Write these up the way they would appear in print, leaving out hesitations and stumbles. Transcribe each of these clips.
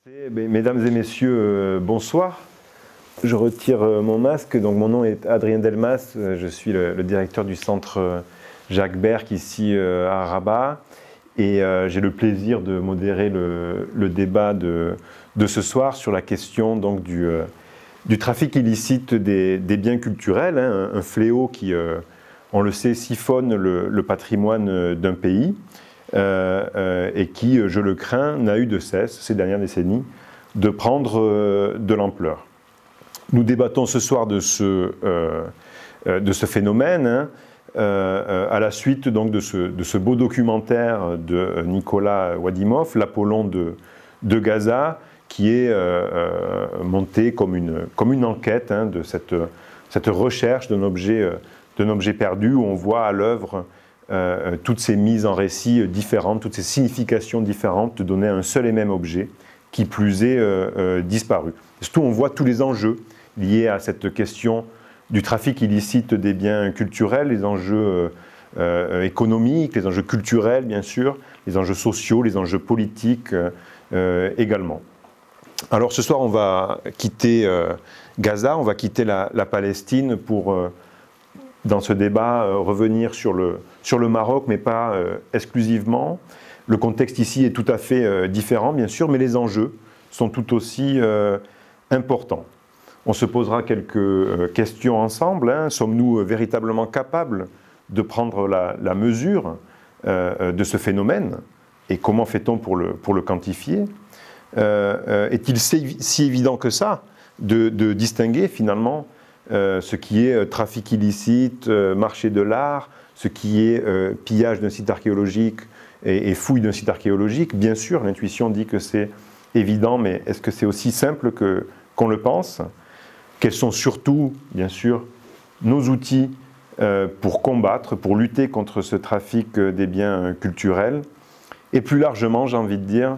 Mesdames et messieurs, bonsoir. Je retire mon masque. Donc, mon nom est Adrien Delmas. Je suis le directeur du centre Jacques Berck ici à Rabat. Et j'ai le plaisir de modérer le débat de ce soir sur la question donc, du trafic illicite des biens culturels, hein, un fléau qui, on le sait, siphonne le patrimoine d'un pays. Et qui, je le crains, n'a eu de cesse ces dernières décennies de prendre de l'ampleur. Nous débattons ce soir de ce phénomène, hein, à la suite donc, de ce beau documentaire de Nicolas Wadimov, l'Apollon de Gaza, qui est monté comme une enquête hein, de cette recherche d'un objet perdu, où on voit à l'œuvre toutes ces mises en récit différentes, toutes ces significations différentes de donner un seul et même objet qui plus est disparu. Et surtout, on voit tous les enjeux liés à cette question du trafic illicite des biens culturels, les enjeux économiques, les enjeux culturels bien sûr, les enjeux sociaux, les enjeux politiques également. Alors ce soir, on va quitter Gaza, on va quitter la Palestine pour dans ce débat, revenir sur le Maroc, mais pas exclusivement. Le contexte ici est tout à fait différent, bien sûr, mais les enjeux sont tout aussi importants. On se posera quelques questions ensemble. Hein. Sommes-nous véritablement capables de prendre la mesure de ce phénomène? Et comment fait-on pour le quantifier? Est-il si évident que ça de distinguer finalement ce qui est trafic illicite, marché de l'art, ce qui est pillage d'un site archéologique et fouille d'un site archéologique? Bien sûr, l'intuition dit que c'est évident, mais est-ce que c'est aussi simple qu'on le pense? Quels sont surtout, bien sûr, nos outils pour combattre, pour lutter contre ce trafic des biens culturels? Et plus largement, j'ai envie de dire,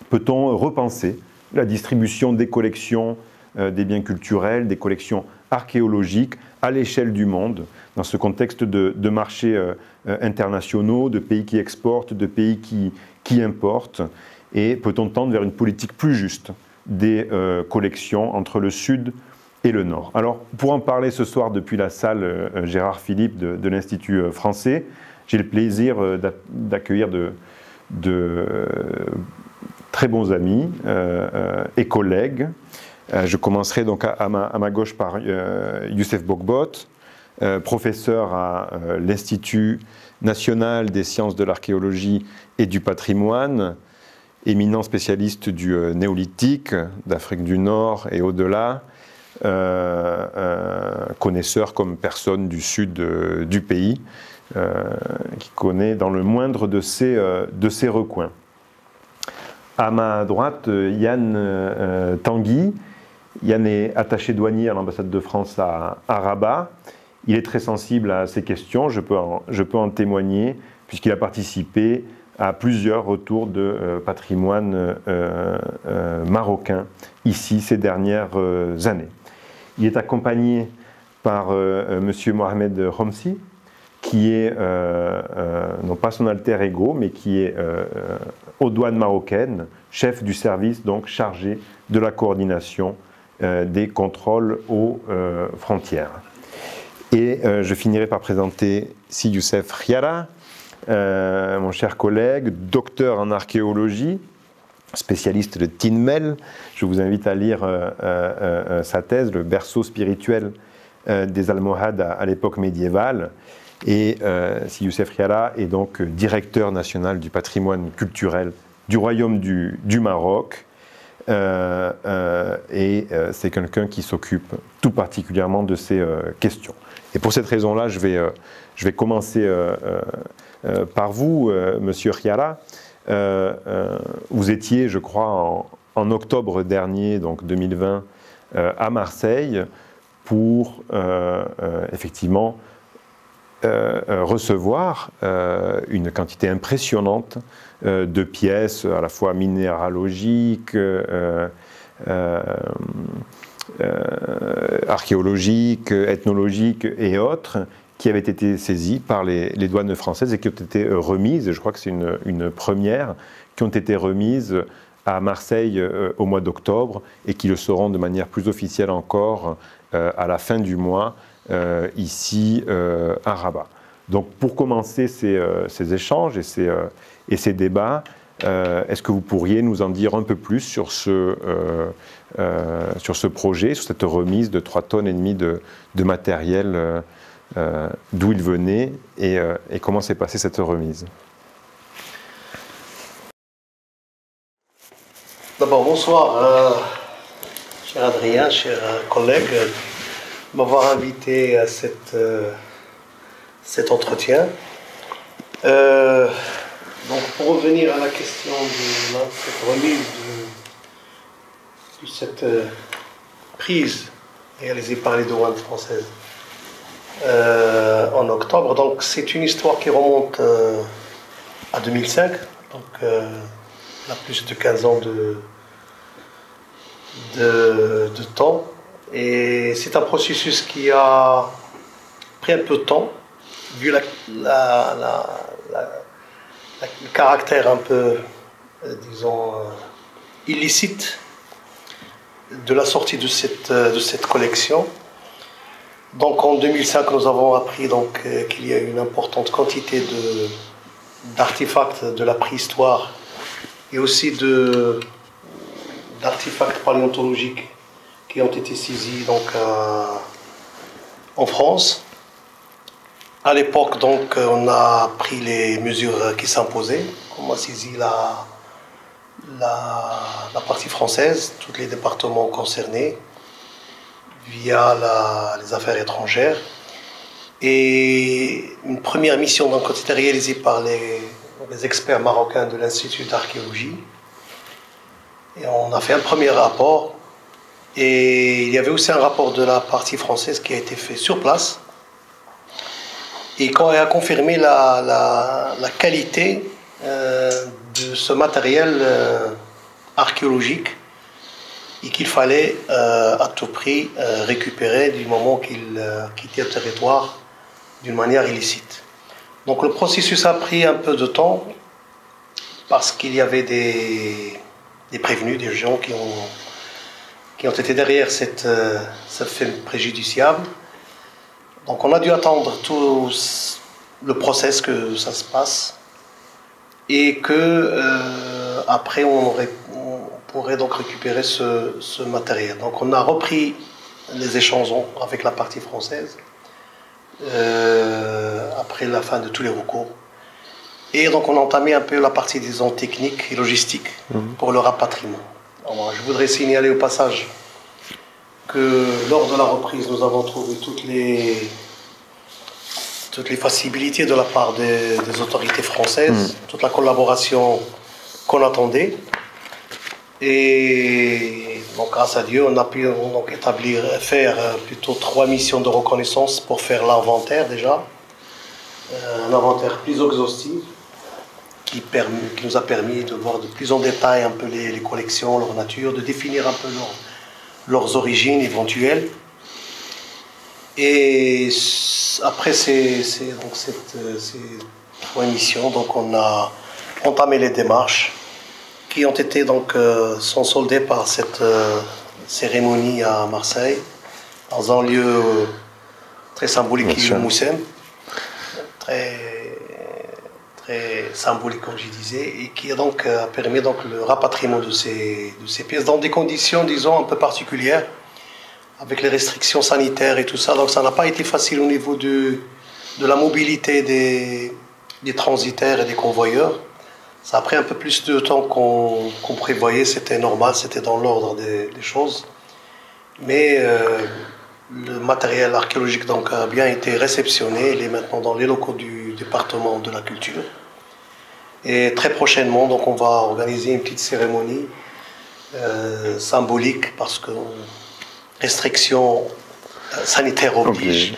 peut-on repenser la distribution des collections des biens culturels, des collections archéologiques à l'échelle du monde, dans ce contexte de marchés internationaux, de pays qui exportent, de pays qui importent, et peut-on tendre vers une politique plus juste des collections entre le Sud et le Nord? Alors, pour en parler ce soir depuis la salle Gérard Philippe de l'Institut français, j'ai le plaisir d'accueillir de très bons amis et collègues. Je commencerai donc à ma gauche par Youssef Bogbot, professeur à l'Institut national des sciences de l'archéologie et du patrimoine, éminent spécialiste du néolithique, d'Afrique du Nord et au-delà, connaisseur comme personne du sud du pays, qui connaît dans le moindre de ses recoins. À ma droite, Yann Tanguy. Yann est attaché douanier à l'ambassade de France à Rabat. Il est très sensible à ces questions, je peux en témoigner, puisqu'il a participé à plusieurs retours de patrimoine marocain ici ces dernières années. Il est accompagné par M. Mohamed Romsi, qui est, non pas son alter ego, mais qui est aux douanes marocaines, chef du service donc chargé de la coordination des contrôles aux frontières. Et je finirai par présenter Si Youssef Khiara, mon cher collègue, docteur en archéologie, spécialiste de Tinmel. Je vous invite à lire sa thèse, le berceau spirituel des Almohades à l'époque médiévale. Et Si Youssef Khiara est donc directeur national du patrimoine culturel du Royaume du Maroc. Et c'est quelqu'un qui s'occupe tout particulièrement de ces questions. Et pour cette raison-là, je vais commencer par vous, Monsieur Khiara. Vous étiez, je crois, en octobre dernier, donc 2020, à Marseille, pour effectivement recevoir une quantité impressionnante de pièces, à la fois minéralogiques, archéologiques, ethnologiques et autres, qui avaient été saisies par les douanes françaises et qui ont été remises, je crois que c'est une première, qui ont été remises à Marseille au mois d'octobre et qui le seront de manière plus officielle encore à la fin du mois ici à Rabat. Donc pour commencer ces échanges et ces débats, est-ce que vous pourriez nous en dire un peu plus sur ce projet, sur cette remise de 3,5 tonnes de matériel, d'où il venait et comment s'est passée cette remise? D'abord, bonsoir, cher Adrien, cher collègue, de m'avoir invité à cet entretien. Donc, pour revenir à la question de cette remise de cette prise réalisée par les douanes françaises en octobre, donc c'est une histoire qui remonte à 2005, donc il y a plus de 15 ans de temps, et c'est un processus qui a pris un peu de temps vu le caractère un peu, disons, illicite de la sortie de cette collection. Donc en 2005, nous avons appris qu'il y a une importante quantité d'artefacts de la préhistoire et aussi d'artefacts paléontologiques qui ont été saisis en France. À l'époque, donc, on a pris les mesures qui s'imposaient. On a saisi la partie française, tous les départements concernés, via les affaires étrangères. Et une première mission donc, a été réalisée par les experts marocains de l'Institut d'archéologie. Et on a fait un premier rapport. Et il y avait aussi un rapport de la partie française qui a été fait sur place. Et quand elle a confirmé la qualité de ce matériel archéologique et qu'il fallait à tout prix récupérer du moment qu'il quittait le territoire d'une manière illicite. Donc le processus a pris un peu de temps parce qu'il y avait des prévenus, des gens qui ont été derrière cette fait préjudiciable. Donc on a dû attendre tout le process que ça se passe et que après on pourrait donc récupérer ce matériel. Donc on a repris les échanges avec la partie française après la fin de tous les recours. Et donc on a entamé un peu la partie, disons, technique et logistique pour le rapatriement. Alors, je voudrais signaler au passage que lors de la reprise, nous avons trouvé toutes les facilités de la part des autorités françaises, toute la collaboration qu'on attendait. Et donc, grâce à Dieu, on a pu donc faire plutôt 3 missions de reconnaissance pour faire l'inventaire déjà. Un inventaire plus exhaustif qui nous a permis de voir de plus en détail un peu les collections, leur nature, de définir un peu leurs origines éventuelles. Et après ces 3 missions, donc on a entamé les démarches qui ont été sont soldées par cette cérémonie à Marseille, dans un lieu très symbolique qui est le Moussem, très symbolique comme je disais, et qui a donc permis le rapatriement de ces pièces dans des conditions, disons, un peu particulières, avec les restrictions sanitaires et tout ça. Donc ça n'a pas été facile au niveau de la mobilité des transitaires et des convoyeurs. Ça a pris un peu plus de temps qu'on prévoyait, c'était normal, c'était dans l'ordre des choses. Mais le matériel archéologique donc, a bien été réceptionné, il est maintenant dans les locaux du département de la culture. Et très prochainement, donc, on va organiser une petite cérémonie symbolique parce que restrictions sanitaires obligent,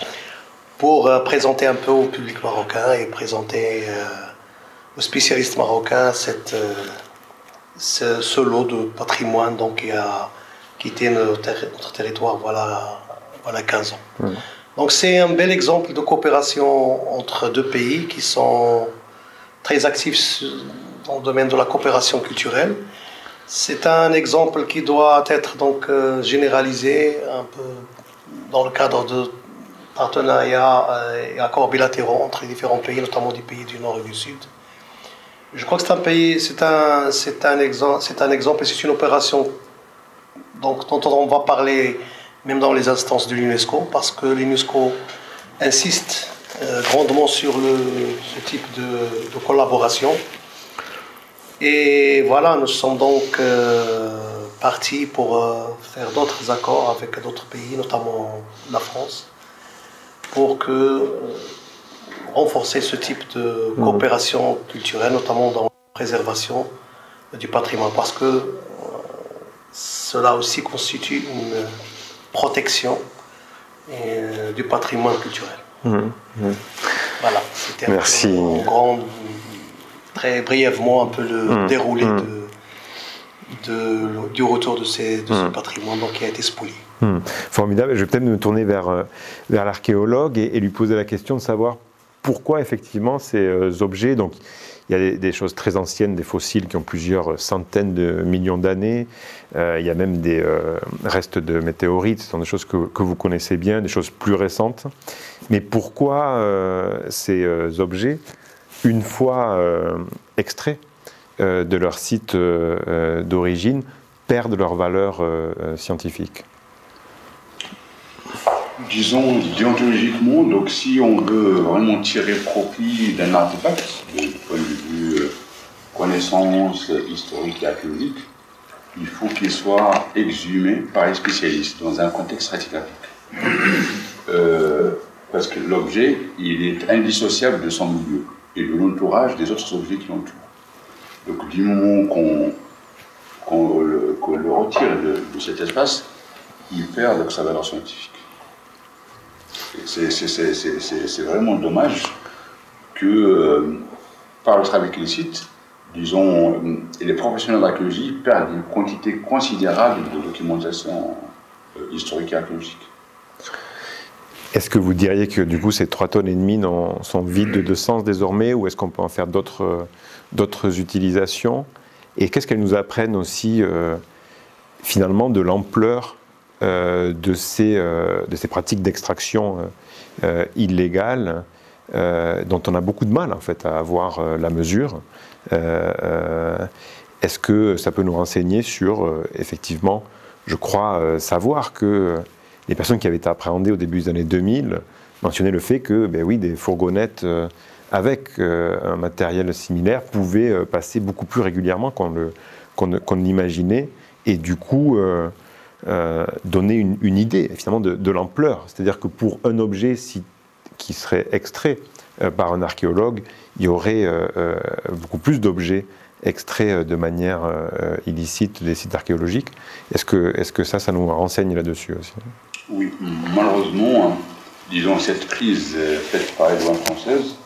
pour présenter un peu au public marocain et présenter aux spécialistes marocains ce lot de patrimoine donc, qui a quitté notre territoire voilà 15 ans. Donc c'est un bel exemple de coopération entre 2 pays qui sont très actifs dans le domaine de la coopération culturelle C'est un exemple qui doit être donc généralisé un peu dans le cadre de partenariats et accords bilatéraux entre les différents pays, notamment des pays du Nord et du Sud. Je crois que c'est un exemple et c'est une opération dont on va parler même dans les instances de l'UNESCO, parce que l'UNESCO insiste grandement sur ce type de collaboration. Et voilà, nous sommes donc partis pour faire d'autres accords avec d'autres pays, notamment la France, pour renforcer ce type de coopération culturelle, notamment dans la préservation du patrimoine, parce que cela aussi constitue une protection du patrimoine culturel. Voilà, c'était très brièvement un peu le déroulé du retour de ce patrimoine qui a été spolié. Formidable. Je vais peut-être me tourner vers l'archéologue et lui poser la question de savoir pourquoi effectivement ces objets, donc il y a des choses très anciennes, des fossiles qui ont plusieurs centaines de millions d'années, il y a même des restes de météorites, ce sont des choses que vous connaissez bien, des choses plus récentes. Mais pourquoi ces objets, une fois extraits de leur site d'origine, perdent leur valeur scientifique? Disons, déontologiquement, donc si on veut vraiment tirer profit d'un artefact, du point de vue connaissance historique et archéologique, il faut qu'il soit exhumé par les spécialistes dans un contexte stratigraphique. Parce que l'objet, il est indissociable de son milieu et de l'entourage des autres objets qui l'entourent. Donc du moment qu'on le retire de cet espace, il perd donc sa valeur scientifique. C'est vraiment dommage que, par le travail illicite, disons, les professionnels d'archéologie perdent une quantité considérable de documentation historique et archéologique. Est-ce que vous diriez que du coup ces 3,5 tonnes sont vides de sens désormais, ou est-ce qu'on peut en faire d'autres utilisations? Et qu'est-ce qu'elles nous apprennent aussi finalement de l'ampleur de ces pratiques d'extraction illégales dont on a beaucoup de mal en fait à avoir la mesure? Est-ce que ça peut nous renseigner sur effectivement, je crois savoir que les personnes qui avaient été appréhendées au début des années 2000 mentionnaient le fait que oui, des fourgonnettes avec un matériel similaire pouvaient passer beaucoup plus régulièrement qu'on l'imaginait, et du coup donner une idée finalement de l'ampleur. C'est-à-dire que pour un objet qui serait extrait par un archéologue, il y aurait beaucoup plus d'objets extraits de manière illicite des sites archéologiques. Est-ce que ça nous renseigne là-dessus aussi? Oui, malheureusement, disons, cette crise faite par les douanes françaises,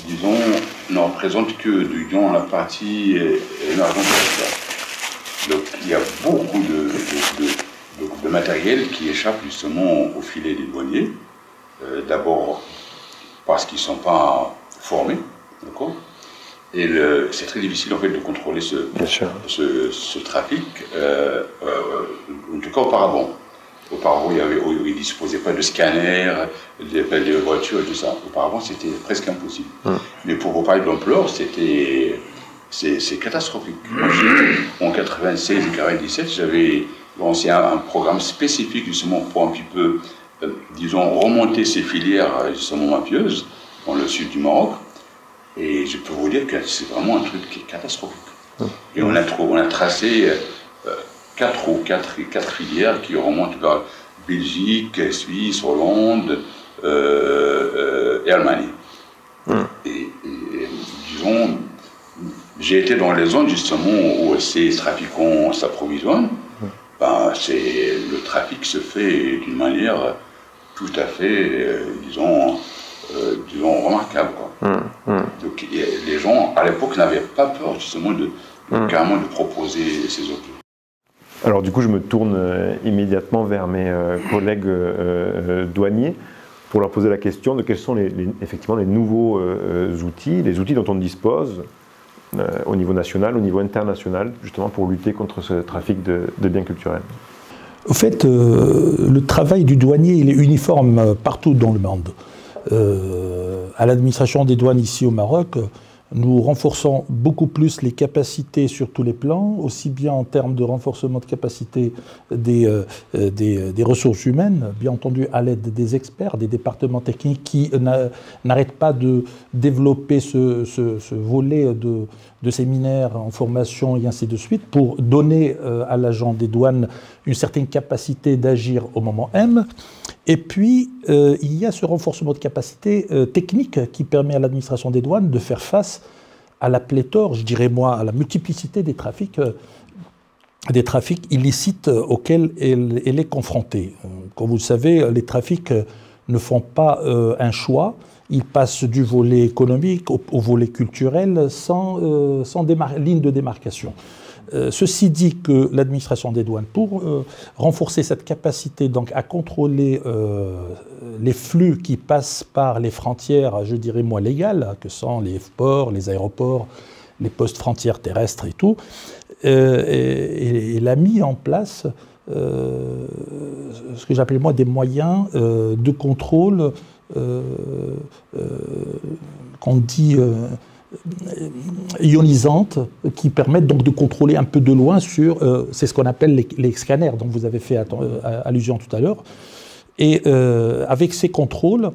disons, ne représente que, disons, la partie émergente de l'histoire. Donc, il y a beaucoup de matériel qui échappe justement au filet des douaniers. D'abord, parce qu'ils ne sont pas formés, d'accord? Et c'est très difficile en fait de contrôler ce trafic, en tout cas auparavant. Auparavant, ils ne disposaient pas de scanners, de voitures et tout ça. Auparavant, c'était presque impossible. Mais pour vous parler de l'ampleur, c'est catastrophique. En 96 et 97, j'avais lancé un programme spécifique justement pour un petit peu, disons, remonter ces filières justement mafieuses dans le sud du Maroc. Et je peux vous dire que c'est vraiment un truc qui est catastrophique. Et on a tracé quatre filières qui remontent vers Belgique, Suisse, Hollande et Allemagne. Et disons, j'ai été dans les zones justement où ces trafiquants s'approvisionnent. Le trafic se fait d'une manière tout à fait, disons, remarquable, quoi. Donc les gens à l'époque n'avaient pas peur justement carrément de proposer ces objets. Alors du coup, je me tourne immédiatement vers mes collègues douaniers pour leur poser la question de quels sont effectivement les nouveaux outils, les outils dont on dispose au niveau national, au niveau international, justement pour lutter contre ce trafic de biens culturels? Au fait, le travail du douanier, il est uniforme partout dans le monde. À l'administration des douanes ici au Maroc, nous renforçons beaucoup plus les capacités sur tous les plans, aussi bien en termes de renforcement de capacité des ressources humaines, bien entendu à l'aide des experts, des départements techniques qui n'arrêtent pas de développer ce volet de séminaires en formation et ainsi de suite pour donner à l'agent des douanes une certaine capacité d'agir au moment M. Et puis, il y a ce renforcement de capacité technique qui permet à l'administration des douanes de faire face à la pléthore, je dirais moi, à la multiplicité des trafics illicites auxquels elle est confrontée. Comme vous le savez, les trafics ne font pas un choix. Ils passent du volet économique au volet culturel sans ligne de démarcation. Ceci dit que l'administration des douanes, pour renforcer cette capacité donc, à contrôler les flux qui passent par les frontières, je dirais moi, légales, que sont les ports, les aéroports, les postes frontières terrestres et tout, elle a mis en place ce que j'appelle moi des moyens de contrôle qu'on dit ionisantes qui permettent donc de contrôler un peu de loin sur, c'est ce qu'on appelle les scanners dont vous avez fait allusion tout à l'heure. Et avec ces contrôles,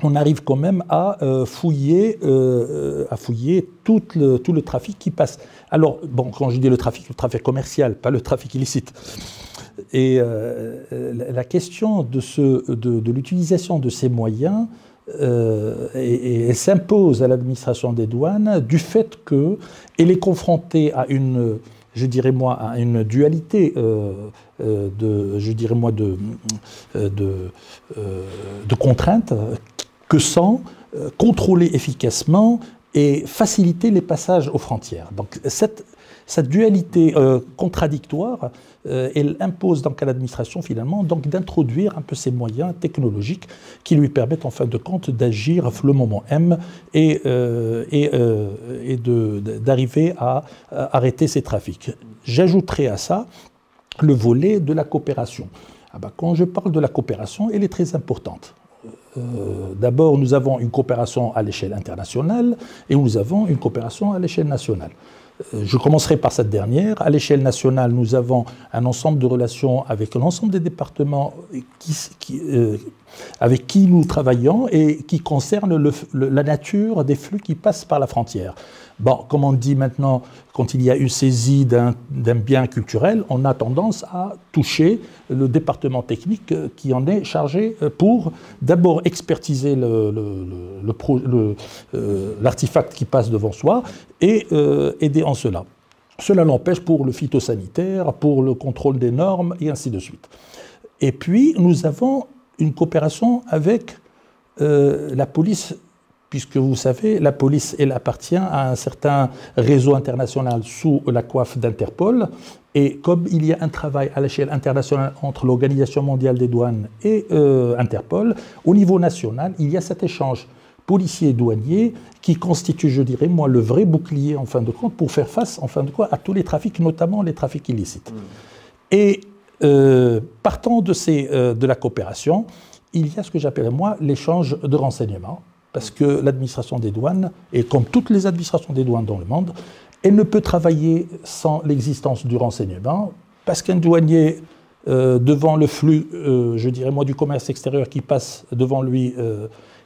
on arrive quand même à fouiller tout le trafic qui passe. Alors, bon, quand je dis le trafic commercial, pas le trafic illicite. Et la question de l'utilisation de ces moyens, elle s'impose à l'administration des douanes du fait qu'elle est confrontée à une, je dirais moi, à une dualité de contraintes que sont contrôler efficacement et faciliter les passages aux frontières. Donc cette dualité contradictoire, elle impose donc à l'administration finalement donc d'introduire un peu ces moyens technologiques qui lui permettent en fin de compte d'agir le moment M et d'arriver à arrêter ces trafics. J'ajouterai à ça le volet de la coopération. Quand je parle de la coopération, elle est très importante. D'abord, nous avons une coopération à l'échelle internationale et nous avons une coopération à l'échelle nationale. Je commencerai par cette dernière. À l'échelle nationale, nous avons un ensemble de relations avec l'ensemble des départements avec qui nous travaillons et qui concernent la nature des flux qui passent par la frontière. Bon, comme on dit maintenant, quand il y a une saisie d'un bien culturel, on a tendance à toucher le département technique qui en est chargé pour d'abord expertiser l'artefact qui passe devant soi et aider en cela. Cela l'empêche pour le phytosanitaire, pour le contrôle des normes et ainsi de suite. Et puis, nous avons une coopération avec la police, puisque vous savez, la police, elle appartient à un certain réseau international sous la coiffe d'Interpol. Et comme il y a un travail à l'échelle internationale entre l'Organisation mondiale des douanes et Interpol, au niveau national, il y a cet échange policiers et douaniers qui constitue, je dirais, moi, le vrai bouclier, en fin de compte, pour faire face, en fin de compte, à tous les trafics, notamment les trafics illicites. Et partant de la coopération, il y a ce que j'appelle, moi, l'échange de renseignements, parce que l'administration des douanes, et comme toutes les administrations des douanes dans le monde, elle ne peut travailler sans l'existence du renseignement, parce qu'un douanier, devant le flux, je dirais, moi, du commerce extérieur qui passe devant lui,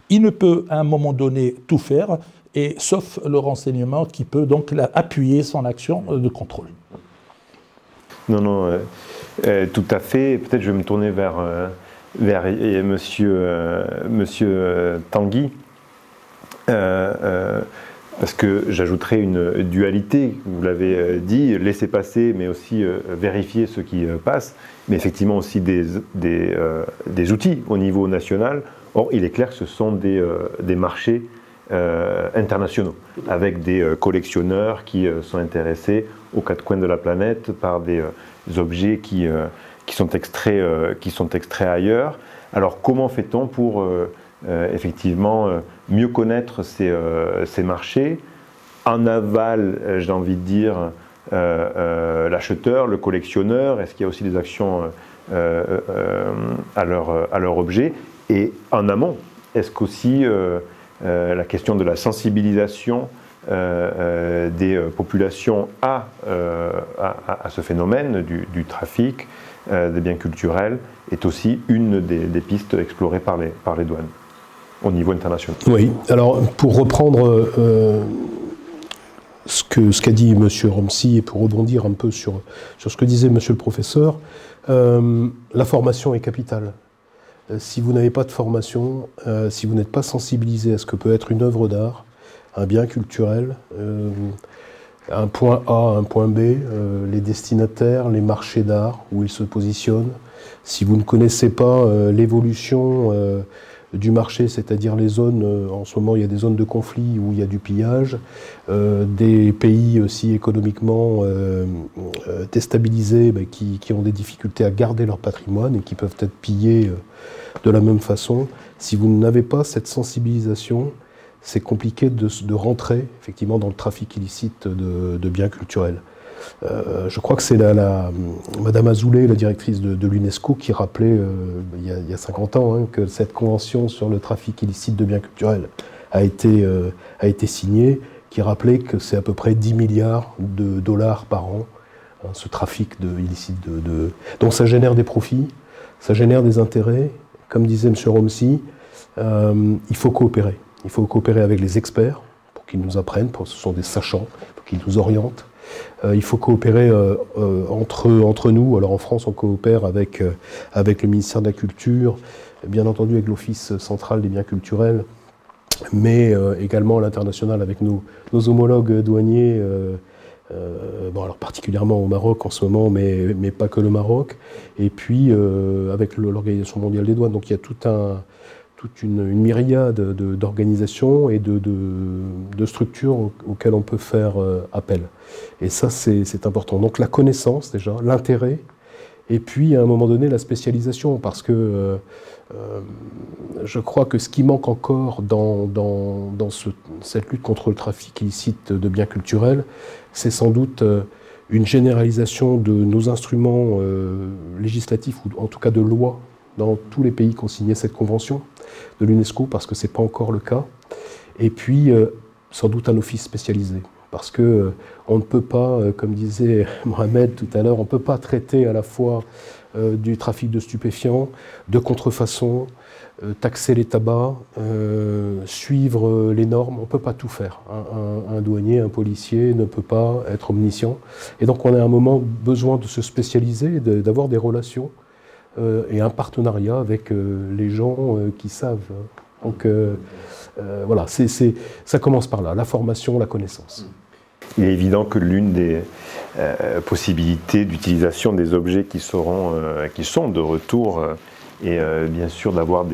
il ne peut à un moment donné tout faire, et sauf le renseignement qui peut donc appuyer son action de contrôle. Non, tout à fait. Peut-être je vais me tourner vers monsieur Tanguy, parce que j'ajouterais une dualité, vous l'avez dit, laisser passer, mais aussi vérifier ce qui passe, mais effectivement aussi des outils au niveau national. Or, il est clair que ce sont des marchés internationaux, avec des collectionneurs qui sont intéressés aux quatre coins de la planète par des objets qui sont extraits ailleurs. Alors, comment fait-on pour effectivement mieux connaître ces marchés En aval, j'ai envie de dire, l'acheteur, le collectionneur, est-ce qu'il y a aussi des actions à leur objet? Et en amont, est-ce qu'aussi la question de la sensibilisation des populations à ce phénomène du trafic des biens culturels est aussi une des pistes explorées par les douanes au niveau international? Oui, alors pour reprendre ce qu'a dit M. Romsi et pour rebondir un peu sur ce que disait M. le professeur, la formation est capitale. Si vous n'avez pas de formation, si vous n'êtes pas sensibilisé à ce que peut être une œuvre d'art, un bien culturel, un point A, un point B, les destinataires, les marchés d'art, où ils se positionnent, si vous ne connaissez pas l'évolution du marché, c'est-à-dire les zones, en ce moment il y a des zones de conflit où il y a du pillage, des pays aussi économiquement déstabilisés qui ont des difficultés à garder leur patrimoine et qui peuvent être pillés de la même façon. Si vous n'avez pas cette sensibilisation, c'est compliqué de rentrer effectivement dans le trafic illicite de biens culturels. Je crois que c'est Madame Azoulay, la directrice de l'UNESCO, qui rappelait il y a 50 ans que cette convention sur le trafic illicite de biens culturels a été signée, qui rappelait que c'est à peu près 10 milliards de dollars par an, ce trafic illicite. Donc ça génère des profits, ça génère des intérêts. Comme disait M. Romsi, il faut coopérer. Il faut coopérer avec les experts pour qu'ils nous apprennent, ce sont des sachants, pour qu'ils nous orientent. Il faut coopérer entre nous. Alors en France, on coopère avec le ministère de la Culture, bien entendu avec l'Office central des biens culturels, mais également à l'international avec nos homologues douaniers, alors particulièrement au Maroc en ce moment, mais pas que le Maroc, et puis avec l'Organisation mondiale des douanes. Donc il y a toute une myriade d'organisations et de structures auxquelles on peut faire appel. Et ça, c'est important. Donc la connaissance déjà, l'intérêt, et puis à un moment donné la spécialisation, parce que je crois que ce qui manque encore dans cette lutte contre le trafic illicite de biens culturels, c'est sans doute une généralisation de nos instruments législatifs, ou en tout cas de lois, dans tous les pays qui ont signé cette convention de l'UNESCO, parce que ce n'est pas encore le cas. Et puis, sans doute un office spécialisé. Parce qu'on ne peut pas, comme disait Mohamed tout à l'heure, on ne peut pas traiter à la fois du trafic de stupéfiants, de contrefaçon, taxer les tabacs, suivre les normes. On ne peut pas tout faire. Un douanier, un policier ne peut pas être omniscient. Et donc on a à un moment besoin de se spécialiser, d'avoir des relations et un partenariat avec les gens qui savent. Donc voilà, ça commence par là, la formation, la connaissance. Il est évident que l'une des possibilités d'utilisation des objets qui sont de retour et bien sûr d'avoir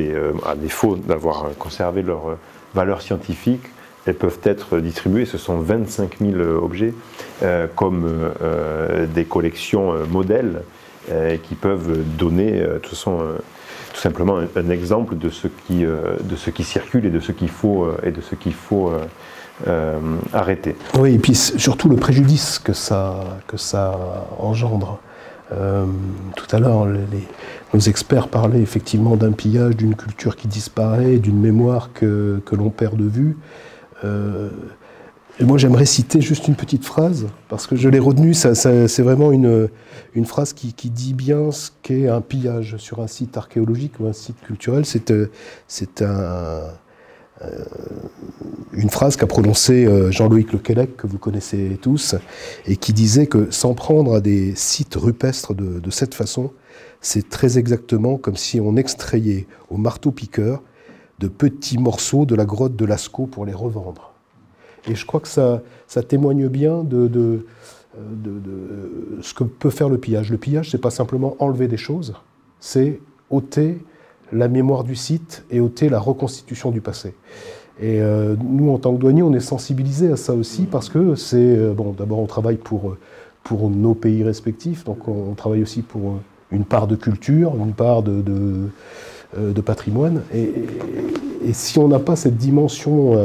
à défaut d'avoir conservé leur valeur scientifique, elles peuvent être distribuées. Ce sont 25 000 objets comme des collections modèles qui peuvent donner tout simplement un exemple de ce qui circule et de ce qu'il faut arrêter. Oui, et puis surtout le préjudice que ça engendre. Tout à l'heure, nos experts parlaient effectivement d'un pillage, d'une culture qui disparaît, d'une mémoire que l'on perd de vue. Et moi, j'aimerais citer juste une petite phrase, parce que je l'ai retenue, c'est vraiment une phrase qui dit bien ce qu'est un pillage sur un site archéologique ou un site culturel. C'est une phrase qu'a prononcée Jean-Loïc Lequelec, que vous connaissez tous, et qui disait que s'en prendre à des sites rupestres de cette façon, c'est très exactement comme si on extrayait au marteau-piqueur de petits morceaux de la grotte de Lascaux pour les revendre. Et je crois que ça témoigne bien de ce que peut faire le pillage. Le pillage, c'est pas simplement enlever des choses, c'est ôter la mémoire du site et ôter la reconstitution du passé. Et nous, en tant que douaniers, on est sensibilisés à ça aussi, parce que c'est... Bon, d'abord, on travaille pour nos pays respectifs, donc on travaille aussi pour une part de culture, une part de patrimoine. Et si on n'a pas cette dimension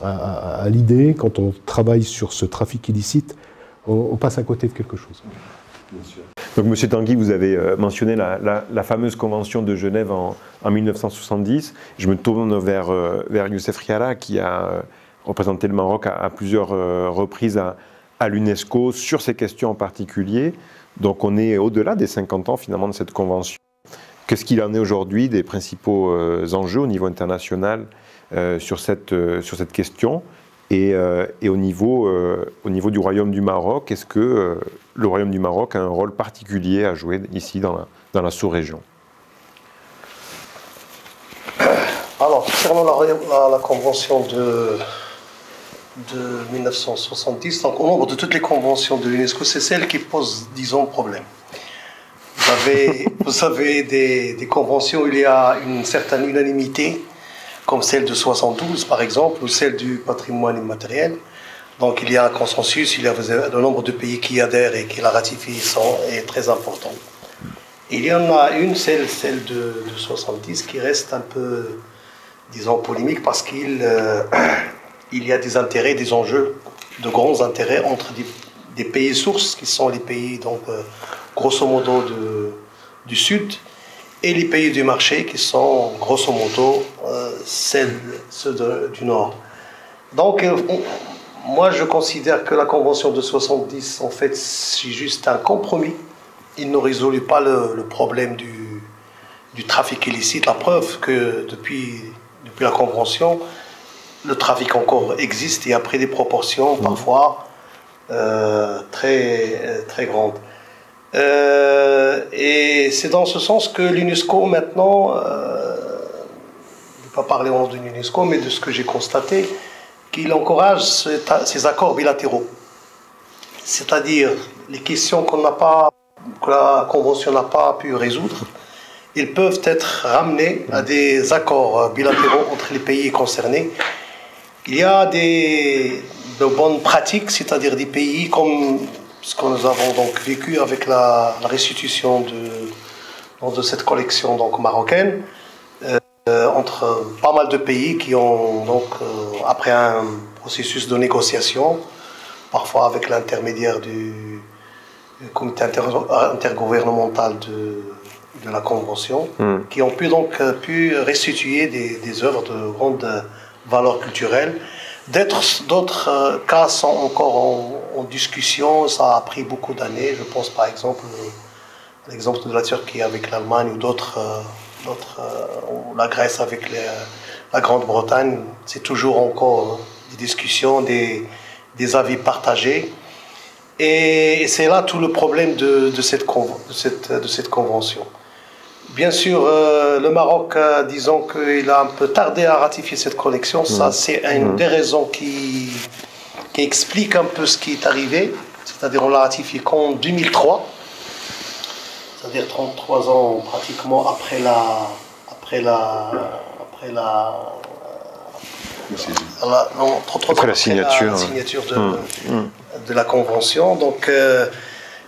à l'idée, quand on travaille sur ce trafic illicite, on passe à côté de quelque chose. Bien sûr. Donc, M. Tanguy, vous avez mentionné la fameuse convention de Genève en 1970. Je me tourne vers Youssef Riala, qui a représenté le Maroc à plusieurs reprises à l'UNESCO sur ces questions en particulier. Donc, on est au-delà des 50 ans, finalement, de cette convention. Qu'est-ce qu'il en est aujourd'hui des principaux enjeux au niveau international sur cette question et au niveau du Royaume du Maroc, est-ce que le Royaume du Maroc a un rôle particulier à jouer ici dans la sous-région? Alors, concernant la convention de 1970, donc, au nombre de toutes les conventions de l'UNESCO, c'est celle qui pose, disons, problème. Vous avez des conventions où il y a une certaine unanimité, comme celle de 72 par exemple, ou celle du patrimoine immatériel. Donc il y a un consensus, le nombre de pays qui adhèrent et qui la ratifient est très important. Il y en a une, celle de 70, qui reste un peu, disons, polémique parce qu'il y a des intérêts, des enjeux, de grands intérêts entre des pays sources, qui sont les pays, donc, grosso modo, du Sud, et les pays du marché, qui sont, grosso modo, ceux du Nord. Donc, moi, je considère que la Convention de 70, en fait, c'est juste un compromis. Il ne résout pas le problème du trafic illicite. La preuve que depuis la Convention, le trafic encore existe et a pris des proportions parfois très, très grandes. Et c'est dans ce sens que l'UNESCO maintenant, je ne vais pas parler au nom de l'UNESCO, mais de ce que j'ai constaté, qu'il encourage ces accords bilatéraux. C'est-à-dire les questions que la Convention n'a pas pu résoudre, ils peuvent être ramenés à des accords bilatéraux entre les pays concernés. Il y a de bonnes pratiques, c'est-à-dire des pays comme ce que nous avons donc vécu avec la restitution de cette collection donc marocaine, entre pas mal de pays qui ont donc, après un processus de négociation, parfois avec l'intermédiaire du comité intergouvernemental de la Convention, qui ont pu restituer des œuvres de grande valeur culturelle. D'autres cas sont encore en discussion, ça a pris beaucoup d'années. Je pense par exemple à l'exemple de la Turquie avec l'Allemagne ou d'autres, ou la Grèce avec la Grande-Bretagne. C'est toujours encore des discussions, des avis partagés. Et c'est là tout le problème de cette convention. Bien sûr, le Maroc, disons qu'il a un peu tardé à ratifier cette collection. Ça, c'est une des raisons qui explique un peu ce qui est arrivé. C'est-à-dire on l'a ratifié qu'en 2003. C'est-à-dire 33 ans pratiquement après la signature de la Convention. Donc,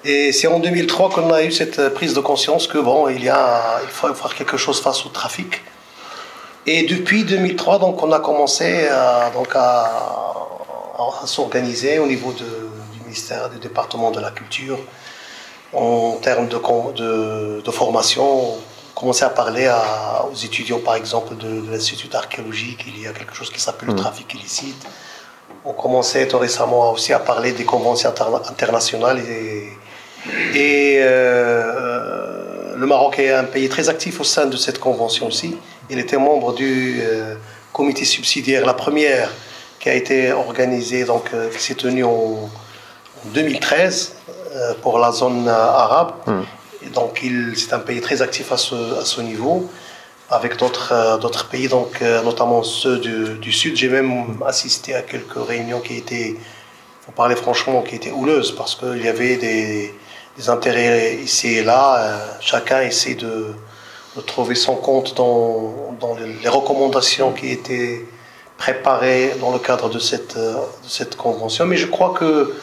et c'est en 2003 qu'on a eu cette prise de conscience que bon, il faut faire quelque chose face au trafic. Et depuis 2003, donc, on a commencé à s'organiser au niveau du ministère, du département de la culture, en termes de formation. On commençait à parler aux étudiants, par exemple, de l'Institut d'archéologie, qu'il y a quelque chose qui s'appelle le trafic illicite. On commençait tout récemment aussi à parler des conventions internationales et le Maroc est un pays très actif au sein de cette convention aussi. Il était membre du comité subsidiaire, la première qui a été organisée, donc qui s'est tenue en 2013 pour la zone arabe. Et donc c'est un pays très actif à ce niveau, avec d'autres pays, donc, notamment ceux du Sud. J'ai même assisté à quelques réunions qui étaient, pour parler franchement, qui étaient houleuses, parce qu'il y avait des intérêts ici et là. Chacun essaie de trouver son compte dans les recommandations qui étaient préparées dans le cadre de cette convention. Mais je crois que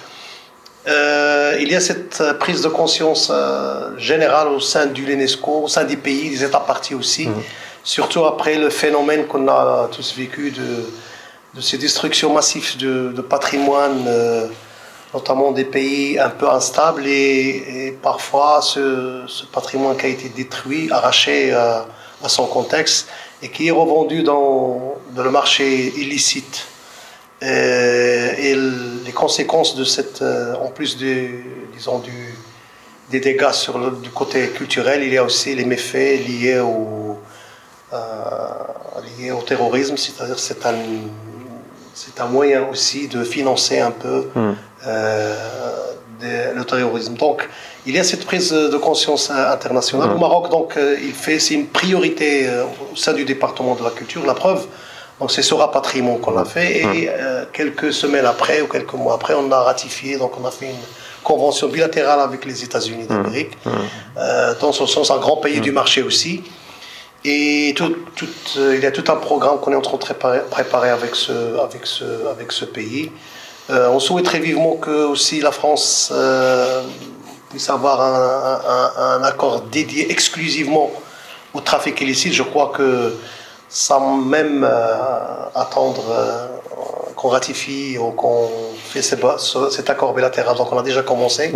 il y a cette prise de conscience générale au sein de l'UNESCO, au sein des pays, des États parties aussi, surtout après le phénomène qu'on a tous vécu ces destructions massives de patrimoine, notamment des pays un peu instables, et parfois ce patrimoine qui a été détruit, arraché à son contexte, et qui est revendu dans le marché illicite. Et les conséquences de cette, en plus des dégâts du côté culturel, il y a aussi les méfaits liés au terrorisme, c'est-à-dire c'est un moyen aussi de financer un peu le terrorisme. Donc, il y a cette prise de conscience internationale. Au Maroc, donc, c'est une priorité au sein du département de la culture. La preuve, donc, c'est ce rapatriement qu'on a fait. Et quelques semaines après, ou quelques mois après, on a ratifié, donc on a fait une convention bilatérale avec les États-Unis d'Amérique. Dans ce sens, un grand pays du marché aussi. Et il y a tout un programme qu'on est en train de préparer avec ce pays. On souhaiterait vivement que aussi la France puisse avoir un accord dédié exclusivement au trafic illicite. Je crois que sans même attendre qu'on ratifie ou qu'on fait cet accord bilatéral, donc on a déjà commencé.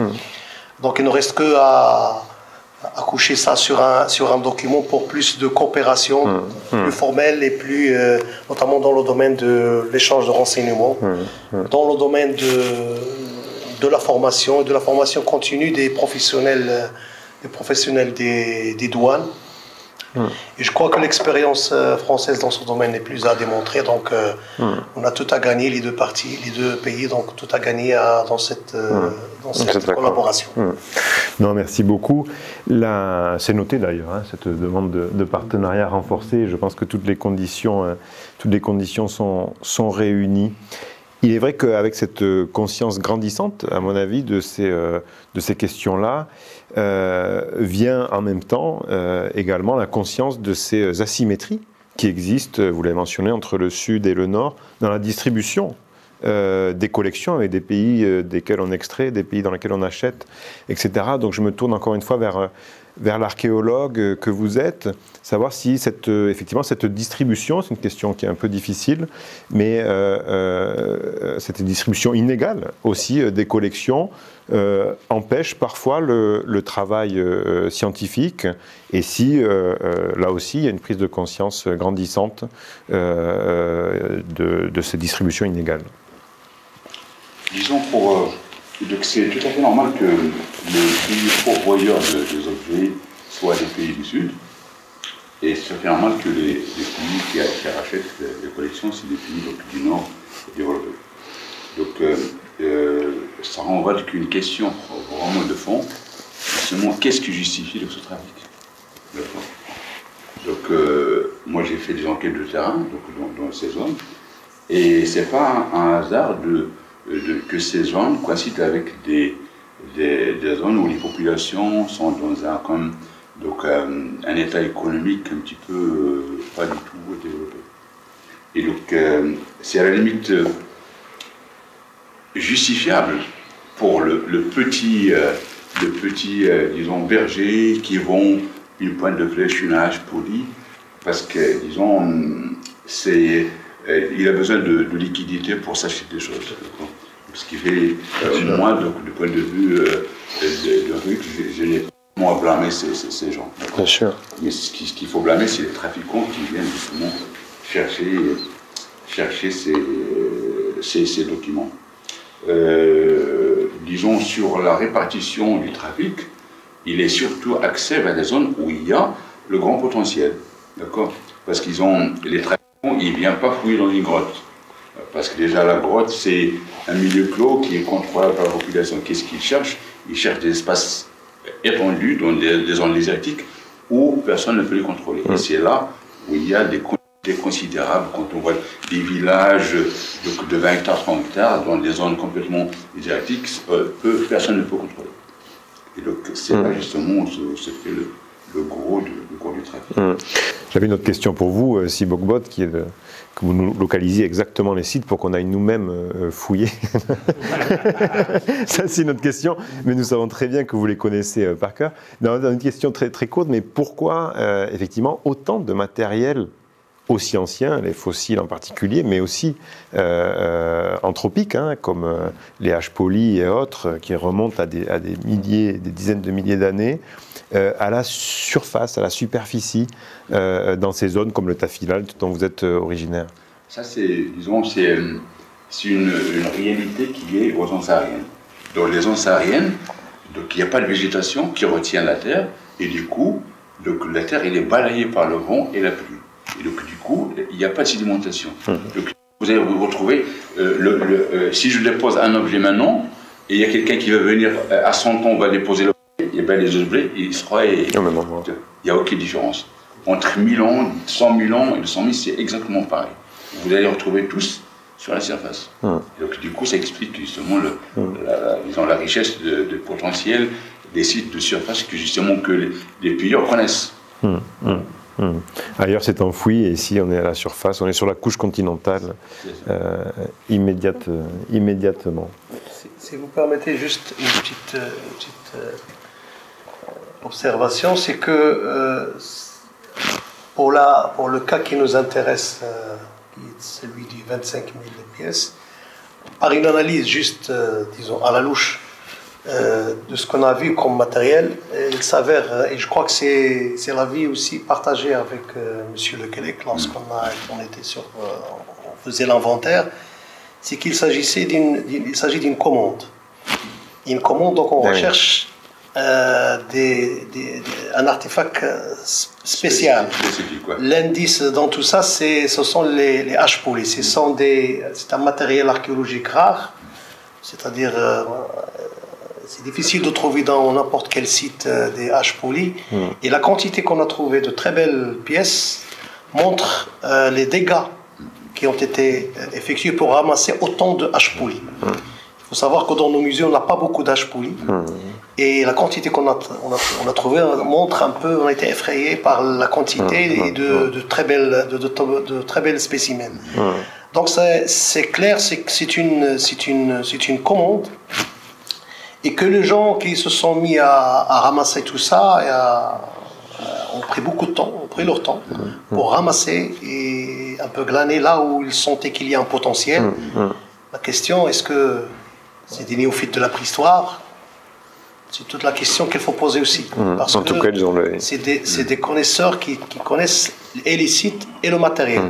Donc il ne reste que à coucher ça sur un document pour plus de coopération, plus formelle et plus, notamment dans le domaine de l'échange de renseignements, dans le domaine de la formation et de la formation continue des professionnels des douanes. Et je crois que l'expérience française dans ce domaine n'est plus à démontrer, donc on a tout à gagner, les deux parties, les deux pays, donc tout à gagner dans cette collaboration. Non, merci beaucoup. C'est noté d'ailleurs, hein, cette demande de partenariat renforcé. Je pense que toutes les conditions sont réunies. Il est vrai qu'avec cette conscience grandissante, à mon avis, de ces questions-là, vient en même temps également la conscience de ces asymétries qui existent, vous l'avez mentionné, entre le Sud et le Nord, dans la distribution des collections avec des pays desquels on extrait, des pays dans lesquels on achète, etc. Donc je me tourne encore une fois vers l'archéologue que vous êtes, savoir si effectivement cette distribution, c'est une question qui est un peu difficile, mais cette distribution inégale aussi des collections empêche parfois le travail scientifique, et si là aussi il y a une prise de conscience grandissante de ces distributions inégales. Disons donc c'est tout à fait normal que les pays pourvoyeurs des objets soient des pays du Sud, et c'est tout à fait normal que les pays qui rachètent les collections, c'est des pays du Nord développés. Donc ça renvoie qu'une question vraiment de fond, seulement qu'est-ce qui justifie ce trafic. Donc moi j'ai fait des enquêtes de terrain dans ces zones, et c'est pas un hasard que ces zones coïncident avec des zones où les populations sont dans un état économique un petit peu pas du tout développé. Et donc c'est à la limite justifiable pour le petit disons, berger qui vend une pointe de flèche, une hache polie, parce que, disons, il a besoin de liquidité pour s'acheter des choses. Ce qui fait, moi, du point de vue de rue, je n'ai pas à blâmer ces gens. Bien sûr. Mais ce qu'il faut blâmer, c'est les trafiquants qui viennent justement chercher ces documents. Disons, sur la répartition du trafic, il est surtout axé vers des zones où il y a le grand potentiel. D'accord ? Parce les trafiquants, ils ne viennent pas fouiller dans une grotte. Parce que déjà, la grotte, c'est un milieu clos qui est contrôlé par la population. Qu'est-ce qu'ils cherchent ? Ils cherchent des espaces étendus, dans des zones désertiques, où personne ne peut les contrôler. Et c'est là où il y a des quantités considérables, quand on voit des villages de 20 hectares, 30 hectares, dans des zones complètement désertiques, personne ne peut contrôler. Et donc, c'est là justement où se fait le gros du trafic. J'avais une autre question pour vous, Sibogbot, qui est que vous nous localisiez exactement les sites pour qu'on aille nous-mêmes fouiller. Ça, c'est une autre question, mais nous savons très bien que vous les connaissez par cœur. Dans une question très, très courte, mais pourquoi, effectivement, autant de matériel aussi anciens, les fossiles en particulier, mais aussi anthropiques, hein, comme les H-polis et autres, qui remontent à des dizaines de milliers d'années, à la surface, à la superficie, dans ces zones comme le Tafilalt dont vous êtes originaire. Ça, c'est une réalité qui est aux zones sahariennes. Dans les zones sahariennes, donc, il n'y a pas de végétation qui retient la terre, et du coup, la terre elle est balayée par le vent et la pluie. Et donc, du coup, il n'y a pas de sédimentation. Donc, vous allez vous retrouver, si je dépose un objet maintenant, et il y a quelqu'un qui va venir à 100 ans, va déposer l'objet, et bien les objets, il sera. Il n'y a aucune différence. Entre 1000 ans, 100 000 ans et 100 000, c'est exactement pareil. Vous allez retrouver tous sur la surface. Donc, du coup, ça explique justement la richesse de potentiel des sites de surface que justement que les pilleurs connaissent. Ailleurs, c'est enfoui, et ici, on est à la surface, on est sur la couche continentale immédiatement. Si vous permettez juste une petite observation, c'est que pour le cas qui nous intéresse, qui est celui du 25 000 pièces, par une analyse juste, disons, à la louche, de ce qu'on a vu comme matériel, il s'avère, et je crois que c'est l'avis aussi partagé avec M. Lequelec lorsqu'on on faisait l'inventaire, c'est qu'il s'agissait d'une commande. Une commande, donc on recherche un artefact spécial. L'indice dans tout ça, ce sont les H-polis. C'est un matériel archéologique rare, c'est-à-dire c'est difficile de trouver dans n'importe quel site des H-polis. Et la quantité qu'on a trouvé de très belles pièces montre les dégâts qui ont été effectués pour ramasser autant de H-polis. Il faut savoir que dans nos musées, on n'a pas beaucoup d'H-polis. Et la quantité qu'on a trouvée montre un peu, on a été effrayé par la quantité et de très belles spécimens. Donc c'est clair, c'est une commande. Et que les gens qui se sont mis à ramasser tout ça ont pris beaucoup de temps, ont pris leur temps pour ramasser et un peu glaner là où ils sentaient qu'il y a un potentiel. La question, est-ce que c'est des néophytes de la préhistoire? C'est toute la question qu'il faut poser aussi. Parce en tout cas, c'est des connaisseurs qui connaissent et les sites et le matériel.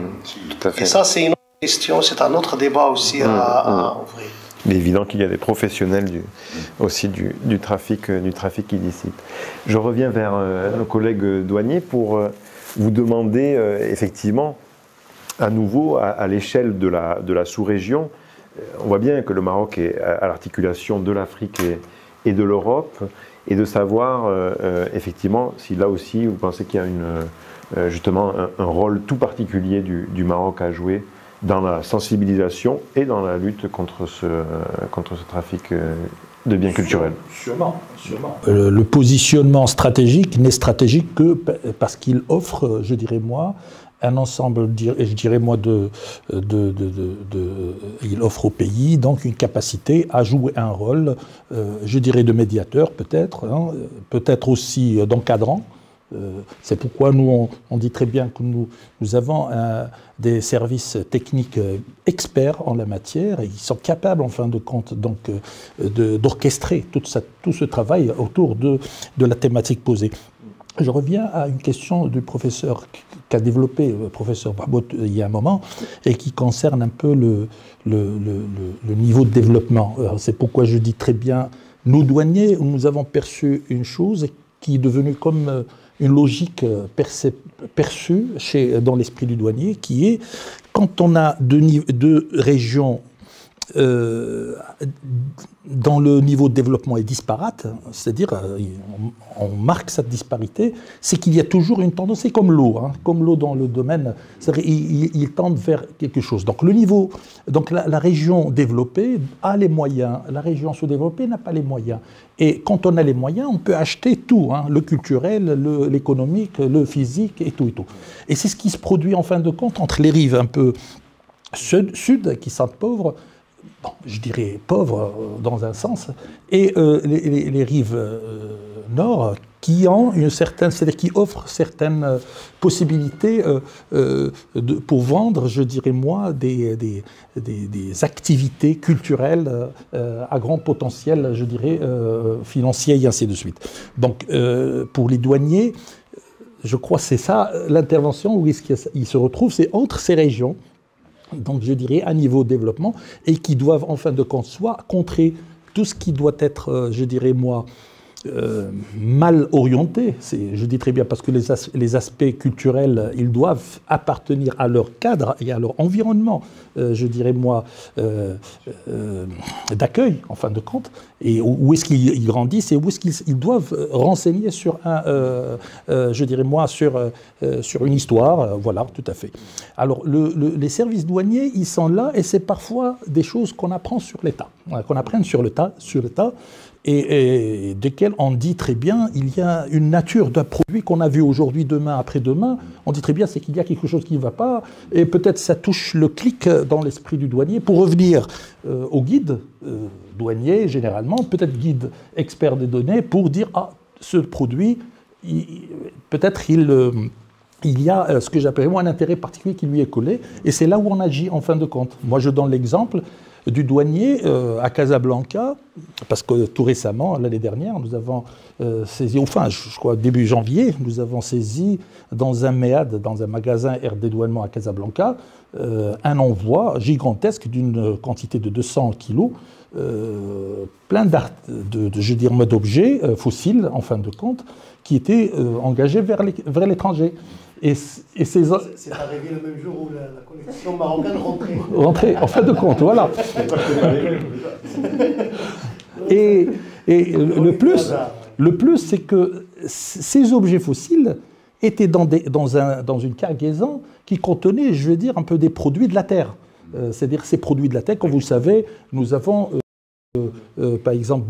Tout à fait. Et ça, c'est une autre question, c'est un autre débat aussi à ouvrir. Il est évident qu'il y a des professionnels aussi du trafic illicite. Je reviens vers nos collègues douaniers pour vous demander effectivement, à nouveau, à l'échelle de la sous-région, on voit bien que le Maroc est à l'articulation de l'Afrique et de l'Europe, et de savoir effectivement si là aussi vous pensez qu'il y a justement un rôle tout particulier du Maroc à jouer dans la sensibilisation et dans la lutte contre ce trafic de biens culturels. Sûrement. Le positionnement stratégique n'est stratégique que parce qu'il offre, je dirais moi, un ensemble, je dirais moi, il offre au pays donc une capacité à jouer un rôle, je dirais de médiateur peut-être, peut-être aussi d'encadrant. C'est pourquoi nous, on dit très bien que nous avons des services techniques experts en la matière et qui sont capables, en fin de compte, donc, d'orchestrer tout ce travail autour de la thématique posée. Je reviens à une question du professeur qu'a développé le professeur Barbot il y a un moment et qui concerne un peu le niveau de développement. C'est pourquoi je dis très bien, nous douaniers, nous avons perçu une chose qui est devenue comme une logique perçue dans l'esprit du douanier, qui est quand on a deux régions dont le niveau de développement est disparate, c'est-à-dire on marque cette disparité, c'est qu'il y a toujours une tendance, c'est comme l'eau, comme l'eau dans le domaine, c'est-à-dire il tend vers quelque chose. Donc le niveau, donc la région développée a les moyens, la région sous-développée n'a pas les moyens. Et quand on a les moyens, on peut acheter tout, le culturel, l'économique, le physique et tout et tout. Et c'est ce qui se produit en fin de compte entre les rives un peu sud qui sont pauvres, bon, je dirais pauvres dans un sens, et les rives nord qui ont une certaine, c'est-à-dire qui offrent certaines possibilités pour vendre, je dirais moi, des activités culturelles à grand potentiel, je dirais, financier et ainsi de suite. Donc, pour les douaniers, je crois que c'est ça l'intervention où ils se retrouvent, c'est entre ces régions, donc je dirais à niveau développement, et qui doivent en fin de compte soit contrer tout ce qui doit être, je dirais moi, mal orienté, je dis très bien parce que les aspects culturels, ils doivent appartenir à leur cadre et à leur environnement, je dirais moi, d'accueil en fin de compte, et où est-ce qu'ils grandissent et où est-ce qu'ils doivent renseigner sur je dirais moi, sur une histoire, voilà, tout à fait. Alors les services douaniers, ils sont là et c'est parfois des choses qu'on apprend sur l'État, qu'on apprenne sur l'État, et desquels on dit très bien, il y a une nature d'un produit qu'on a vu aujourd'hui, demain, après-demain, on dit très bien c'est qu'il y a quelque chose qui ne va pas, et peut-être ça touche le clic dans l'esprit du douanier. Pour revenir au guide douanier, généralement, peut-être guide expert des données, pour dire, ah, ce produit, peut-être il y a ce que j'appelle moi un intérêt particulier qui lui est collé, et c'est là où on agit en fin de compte. Moi je donne l'exemple du douanier à Casablanca, parce que tout récemment, l'année dernière, nous avons saisi, enfin je crois début janvier, nous avons saisi dans un MEAD, dans un magasin air dédouanement à Casablanca, un envoi gigantesque d'une quantité de 200 kilos, plein d'objets fossiles, en fin de compte, qui étaient engagés vers l'étranger. C'est arrivé le même jour où la collection marocaine rentrait. Rentrait, en fin de compte, voilà. Et le plus, c'est que ces objets fossiles étaient dans une cargaison qui contenait, je veux dire, un peu des produits de la terre. C'est-à-dire ces produits de la terre, comme vous le savez, nous avons... par exemple,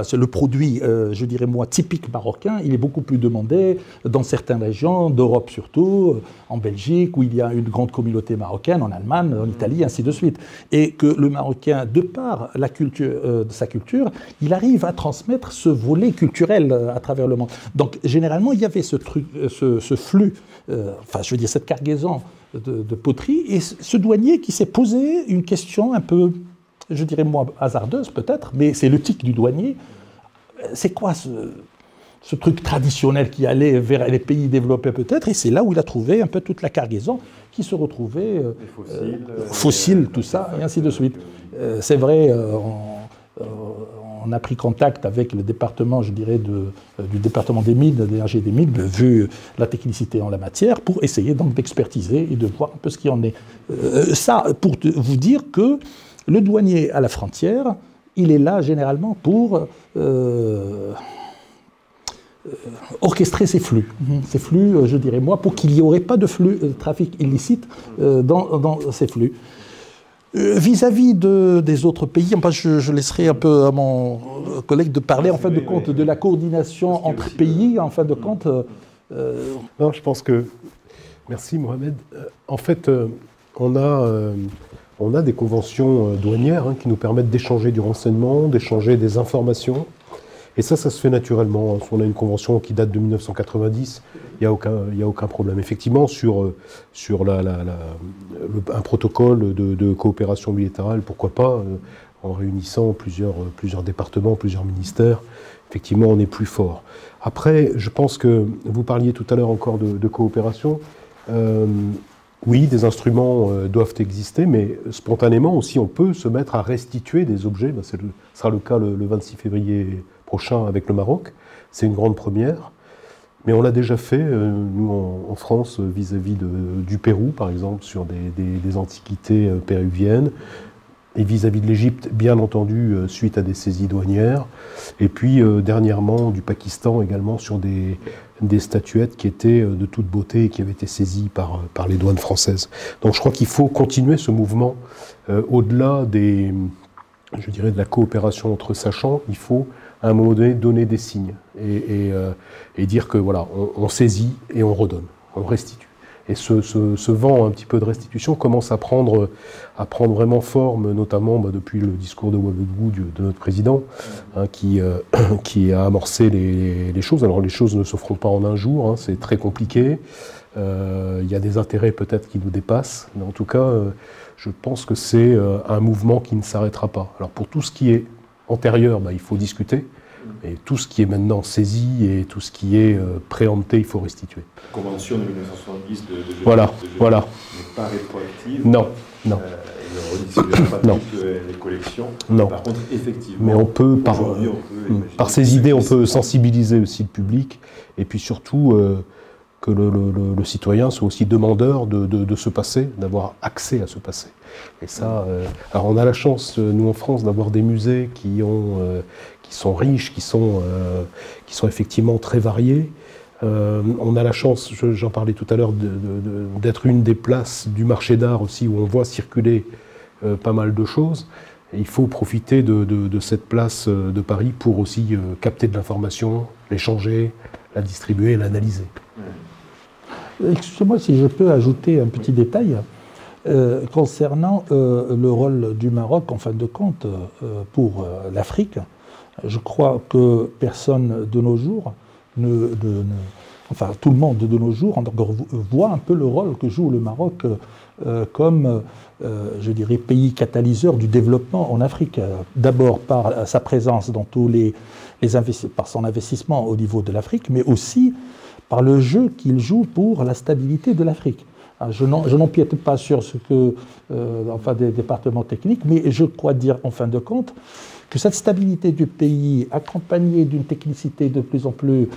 c'est le produit, je dirais moi, typique marocain, il est beaucoup plus demandé dans certaines régions, d'Europe surtout, en Belgique, où il y a une grande communauté marocaine, en Allemagne, en Italie, ainsi de suite. Et que le Marocain, de par la culture, de sa culture, il arrive à transmettre ce volet culturel à travers le monde. Donc, généralement, il y avait ce flux, je veux dire, cette cargaison de poterie, et ce douanier qui s'est posé une question un peu, je dirais moi, hasardeuse peut-être, mais c'est le tic du douanier. C'est quoi ce truc traditionnel qui allait vers les pays développés peut-être? Et c'est là où il a trouvé un peu toute la cargaison qui se retrouvait, fossiles, tout ça, et ainsi de suite. C'est vrai, on a pris contact avec le département, je dirais, du département des mines, de l'énergie et des mines, vu la technicité en la matière, pour essayer donc d'expertiser et de voir un peu ce qu'il en est. Ça, pour vous dire que le douanier à la frontière, il est là généralement pour orchestrer ces flux. Ces flux, je dirais moi, pour qu'il n'y aurait pas de flux de trafic illicite dans ces flux. Vis-à-vis des autres pays, je laisserai un peu à mon collègue de parler en fin de compte de la coordination entre pays, en fin de compte. Non, je pense que... Merci Mohamed. En fait, on a des conventions douanières qui nous permettent d'échanger du renseignement, d'échanger des informations. Et ça se fait naturellement. On a une convention qui date de 1990, il n'y a aucun problème. Effectivement, sur un protocole de coopération bilatérale, pourquoi pas, en réunissant plusieurs départements, plusieurs ministères, effectivement, on est plus fort. Après, je pense que vous parliez tout à l'heure encore de coopération. Oui, des instruments doivent exister, mais spontanément aussi, on peut se mettre à restituer des objets. Ce sera le cas le 26 février prochain avec le Maroc. C'est une grande première. Mais on l'a déjà fait, nous, en France, vis-à-vis du Pérou, par exemple, sur des antiquités péruviennes. Et vis-à-vis de l'Égypte, bien entendu, suite à des saisies douanières. Et puis, dernièrement, du Pakistan également, sur des statuettes qui étaient de toute beauté et qui avaient été saisies par les douanes françaises. Donc je crois qu'il faut continuer ce mouvement. Au-delà de la coopération entre sachants, il faut à un moment donné donner des signes et dire que voilà, on saisit et on redonne, on restitue. Et ce vent un petit peu de restitution commence à prendre vraiment forme, notamment depuis le discours de Ouagadougou de notre président, qui a amorcé les choses. Alors les choses ne se feront pas en un jour, c'est très compliqué. Il y a des intérêts peut-être qui nous dépassent, mais en tout cas, je pense que c'est un mouvement qui ne s'arrêtera pas. Alors pour tout ce qui est antérieur, il faut discuter. Et tout ce qui est maintenant saisi et tout ce qui est préempté, il faut restituer. La convention de 1970 de voilà. n'est pas rétroactive. Non. Elle ne redistribuera pas toutes les collections. Non. Par contre, effectivement, mais on peut, par ces idées, on peut sensibiliser aussi le public, et puis surtout que le citoyen soit aussi demandeur de ce passé, d'avoir accès à ce passé. Et ça, alors on a la chance, nous en France, d'avoir des musées qui sont riches, qui sont effectivement très variés. On a la chance, j'en parlais tout à l'heure, d'être une des places du marché d'art aussi où on voit circuler pas mal de choses. Et il faut profiter de cette place de Paris pour aussi capter de l'information, l'échanger, la distribuer, l'analyser. Excusez-moi si je peux ajouter un petit détail concernant le rôle du Maroc, en fin de compte, pour l'Afrique. Je crois que personne de nos jours, enfin tout le monde de nos jours, voit un peu le rôle que joue le Maroc comme, je dirais, pays catalyseur du développement en Afrique. D'abord par sa présence dans tous par son investissement au niveau de l'Afrique, mais aussi par le jeu qu'il joue pour la stabilité de l'Afrique. Je n'empiète pas sur des départements techniques, mais je crois dire en fin de compte que cette stabilité du pays, accompagnée d'une technicité de plus en plus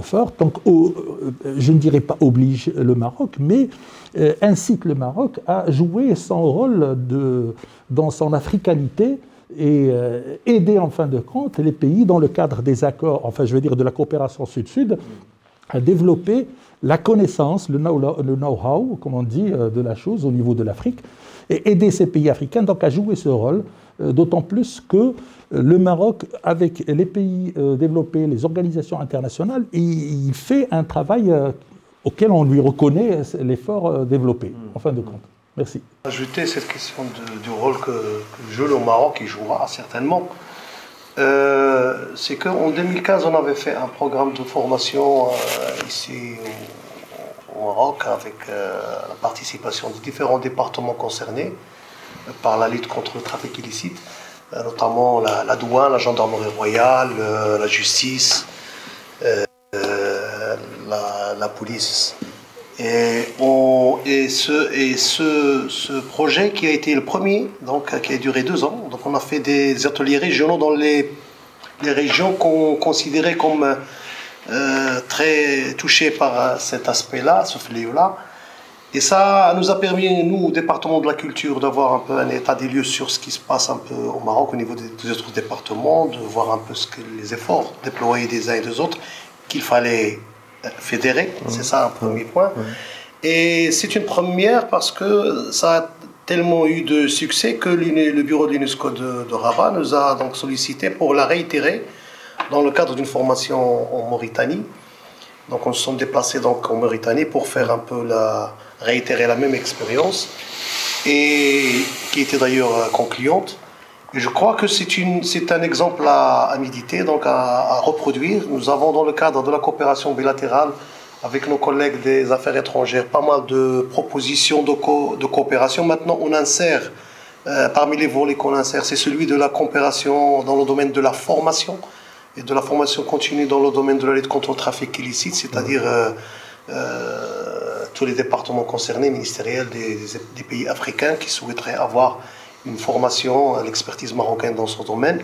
forte, donc je ne dirais pas oblige le Maroc, mais incite le Maroc à jouer son rôle dans son africanité et aider en fin de compte les pays dans le cadre des accords, de la coopération sud-sud, à développer la connaissance, le know-how, comme on dit, de la chose au niveau de l'Afrique, et aider ces pays africains donc à jouer ce rôle, d'autant plus que le Maroc, avec les pays développés, les organisations internationales, il fait un travail auquel on lui reconnaît l'effort développé, en fin de compte. Merci. Ajouter cette question du rôle que joue le Maroc, il jouera certainement. C'est qu'en 2015, on avait fait un programme de formation ici au Maroc avec la participation de différents départements concernés par la lutte contre le trafic illicite, notamment la douane, la gendarmerie royale, la justice, la police. Et ce projet qui a été le premier, donc qui a duré 2 ans, donc on a fait des ateliers régionaux dans les régions qu'on considérait comme très touchées par cet aspect-là, ce fléau-là. Et ça nous a permis, nous, au département de la culture, d'avoir un peu un état des lieux sur ce qui se passe un peu au Maroc, au niveau des autres départements, de voir un peu les efforts déployés des uns et des autres, qu'il fallait fédérer, c'est ça un premier point. Et c'est une première parce que ça a tellement eu de succès que le bureau de l'UNESCO de Rabat nous a donc sollicité pour la réitérer dans le cadre d'une formation en Mauritanie. Donc on se sont déplacés donc en Mauritanie pour faire un peu réitérer la même expérience, et qui était d'ailleurs concluante. Et je crois que c'est un exemple à méditer, donc à reproduire. Nous avons dans le cadre de la coopération bilatérale avec nos collègues des affaires étrangères pas mal de propositions de coopération. Maintenant on insère, parmi les volets qu'on insère, c'est celui de la coopération dans le domaine de la formation et de la formation continue dans le domaine de la lutte contre le trafic illicite, c'est-à-dire tous les départements concernés, ministériels des pays africains qui souhaiteraient avoir une formation à l'expertise marocaine dans ce domaine.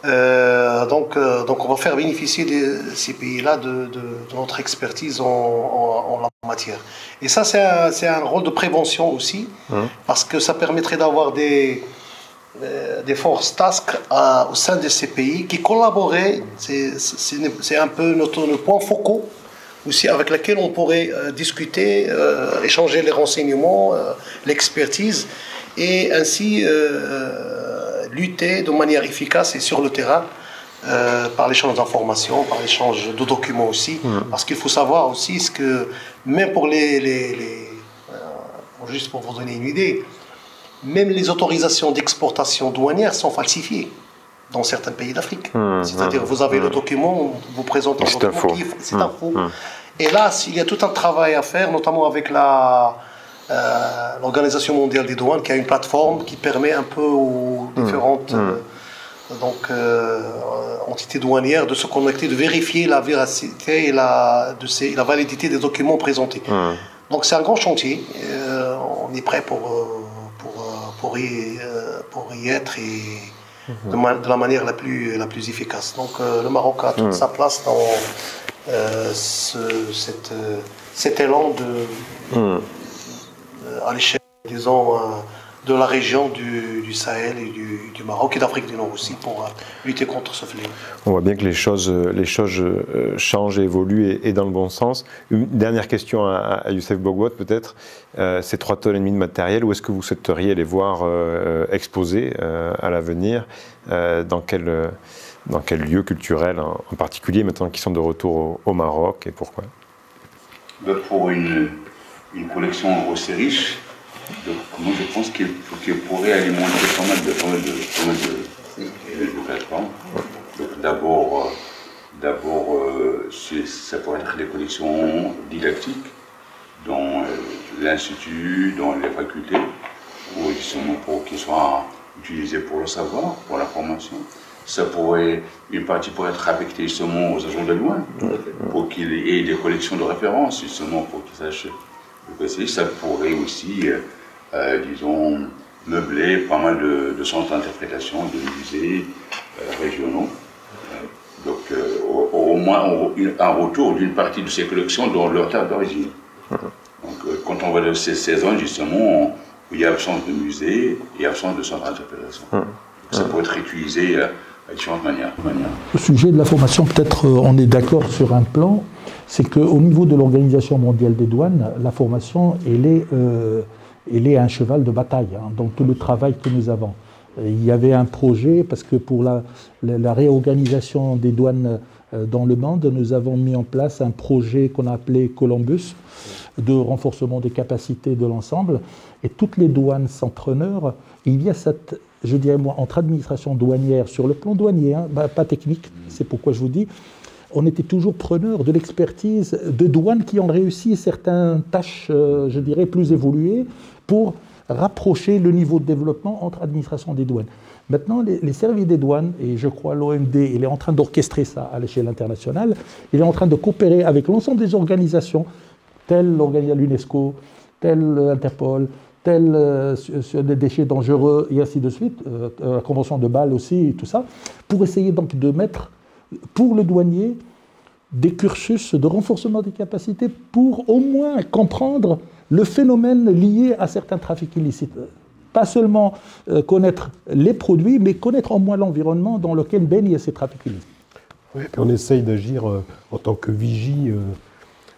Donc on va faire bénéficier ces pays-là de notre expertise en la matière. Et ça, c'est un rôle de prévention aussi, parce que ça permettrait d'avoir des forces task au sein de ces pays qui collaboraient. C'est un peu notre point focaux aussi, avec lequel on pourrait discuter, échanger les renseignements, l'expertise, et ainsi lutter de manière efficace et sur le terrain par l'échange d'informations, par l'échange de documents aussi. Parce qu'il faut savoir aussi que même pour juste pour vous donner une idée, même les autorisations d'exportation douanière sont falsifiées dans certains pays d'Afrique. C'est-à-dire vous avez le document, vous présentez le document, c'est un faux. Et là, il y a tout un travail à faire, notamment avec l'Organisation mondiale des douanes, qui a une plateforme qui permet un peu aux différentes entités douanières de se connecter, de vérifier la véracité et la validité des documents présentés. Donc c'est un grand chantier. On est prêt pour y être et de la manière la plus efficace. Donc le Maroc a toute sa place dans cet élan à l'échelle, disons, de la région du Sahel et du Maroc et d'Afrique du Nord aussi pour lutter contre ce fléau. On voit bien que les choses changent et évoluent et dans le bon sens. Une dernière question à Youssef Boghouat peut-être. Ces 3,5 tonnes de matériel, où est-ce que vous souhaiteriez les voir exposés à l'avenir, dans quel lieu culturel en particulier, maintenant qu'ils sont de retour au Maroc, et pourquoi? Pour une collection aussi riche, donc, moi je pense qu'il pourrait alimenter pas mal de plateformes. Donc d'abord, ça pourrait être des collections didactiques dans l'institut, dans les facultés, pour qu'ils soient utilisés pour le savoir, pour la formation. Une partie pourrait être affectée justement aux agents de douane, pour qu'ils aient des collections de référence, justement pour qu'ils sachent le que c'est. Ça pourrait aussi, disons, meubler pas mal de centres d'interprétation, de musées régionaux. Donc au moins un retour d'une partie de ces collections dans leur terre d'origine. Donc quand on va de ces zones justement où il y a absence de musée et absence de centres d'interprétation. Ça pourrait être utilisé à différentes manières. Au sujet de la formation, peut-être on est d'accord sur un plan, c'est qu'au niveau de l'Organisation mondiale des douanes, la formation, elle est un cheval de bataille dans tout le travail que nous avons. Il y avait un projet, parce que pour la réorganisation des douanes dans le monde, nous avons mis en place un projet qu'on a appelé Columbus, de renforcement des capacités de l'ensemble. Et toutes les douanes s'entrepreneurs, il y a cette, je dirais moi, entre administration douanière, sur le plan douanier, pas technique, c'est pourquoi je vous dis, on était toujours preneur de l'expertise de douanes qui ont réussi certaines tâches, je dirais, plus évoluées pour rapprocher le niveau de développement entre administration des douanes. Maintenant, les services des douanes, et je crois l'OMD, il est en train d'orchestrer ça à l'échelle internationale, il est en train de coopérer avec l'ensemble des organisations, telle l'UNESCO, telle Interpol, telle sur des déchets dangereux, et ainsi de suite, la Convention de Bâle aussi, et tout ça, pour essayer donc de mettre, pour le douanier, des cursus de renforcement des capacités pour au moins comprendre le phénomène lié à certains trafics illicites. Pas seulement connaître les produits, mais connaître au moins l'environnement dans lequel baignent ces trafics illicites. Oui, puis on essaye d'agir en tant que vigie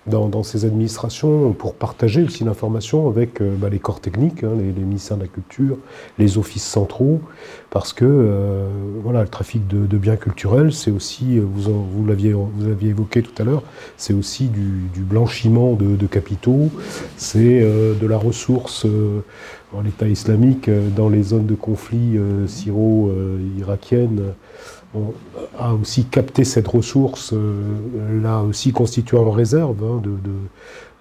dans ces administrations pour partager aussi l'information avec les corps techniques, les ministères de la Culture, les offices centraux, parce que voilà, le trafic de biens culturels, c'est aussi, vous l'aviez évoqué tout à l'heure, c'est aussi du blanchiment de capitaux, c'est de la ressource en l'État islamique dans les zones de conflit syro-irakiennes. On a aussi capté cette ressource, l'a aussi constituée en réserve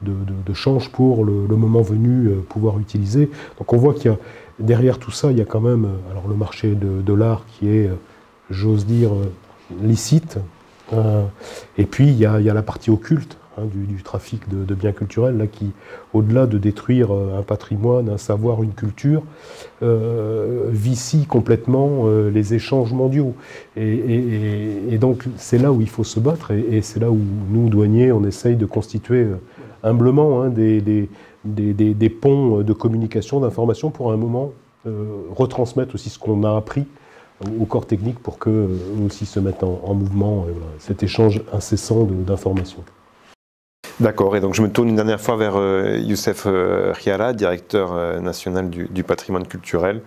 de change pour le moment venu pouvoir utiliser. Donc on voit qu'il y a derrière tout ça, il y a quand même alors le marché de l'art qui est, j'ose dire, licite, et puis il y a la partie occulte du trafic de biens culturels, là, qui, au-delà de détruire un patrimoine, un savoir, une culture, vicie complètement les échanges mondiaux. Et donc, c'est là où il faut se battre, et c'est là où nous, douaniers, on essaye de constituer humblement des ponts de communication, d'information, pour à un moment retransmettre aussi ce qu'on a appris au corps technique pour qu'eux aussi se mettent en mouvement, cet échange incessant d'informations. D'accord, et donc je me tourne une dernière fois vers Youssef Riala, directeur national du patrimoine culturel,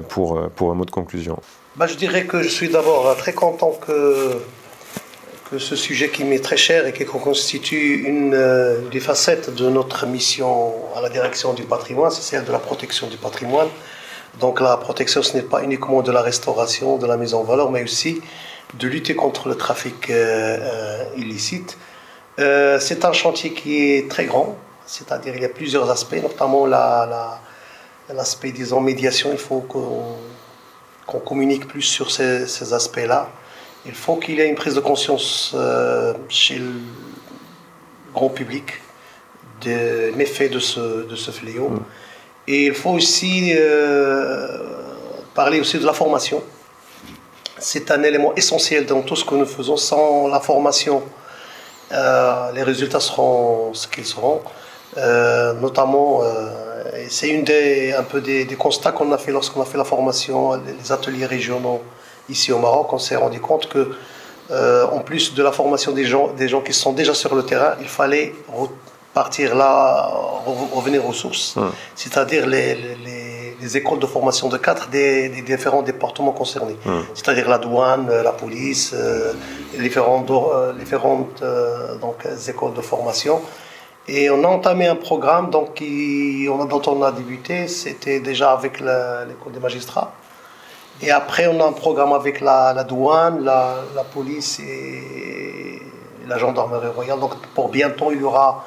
pour un mot de conclusion. Je dirais que je suis d'abord très content que ce sujet qui m'est très cher et qui constitue une des facettes de notre mission à la direction du patrimoine, c'est celle de la protection du patrimoine. Donc la protection, ce n'est pas uniquement de la restauration, de la mise en valeur, mais aussi de lutter contre le trafic illicite. C'est un chantier qui est très grand, c'est-à-dire il y a plusieurs aspects, notamment l'aspect, disons, médiation. Il faut qu'on communique plus sur ces aspects-là. Il faut qu'il y ait une prise de conscience chez le grand public des méfaits de ce fléau. Et il faut aussi parler aussi de la formation. C'est un élément essentiel dans tout ce que nous faisons. Sans la formation, les résultats seront ce qu'ils seront. Notamment, c'est un peu des constats qu'on a fait lorsqu'on a fait la formation, les ateliers régionaux ici au Maroc. On s'est rendu compte que, en plus de la formation des gens qui sont déjà sur le terrain, il fallait partir là, revenir aux sources, c'est-à-dire les écoles de formation de cadres des différents départements concernés, c'est-à-dire la douane, la police, les différentes écoles de formation. Et on a entamé un programme dont on a débuté, c'était déjà avec l'école des magistrats. Et après, on a un programme avec la douane, la police et la gendarmerie royale. Donc pour bientôt, il y aura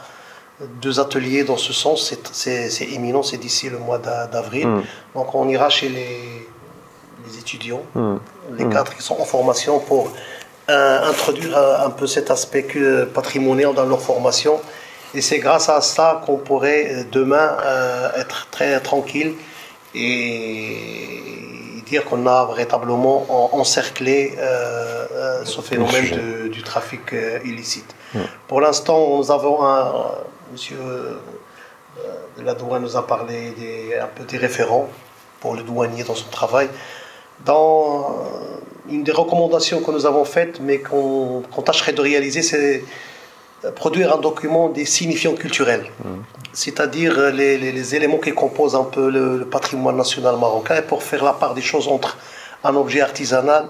2 ateliers dans ce sens, c'est imminent, c'est d'ici le mois d'avril. Donc on ira chez les étudiants, les cadres qui sont en formation pour introduire un peu cet aspect patrimonial dans leur formation. Et c'est grâce à ça qu'on pourrait demain être très tranquille et dire qu'on a véritablement encerclé ce phénomène du trafic illicite. Pour l'instant, nous avons monsieur de la douane nous a parlé un peu des référents pour le douanier dans son travail. Dans une des recommandations que nous avons faites, mais qu'on tâcherait de réaliser, c'est produire un document des signifiants culturels, c'est-à-dire les éléments qui composent un peu le patrimoine national marocain, pour faire la part des choses entre un objet artisanal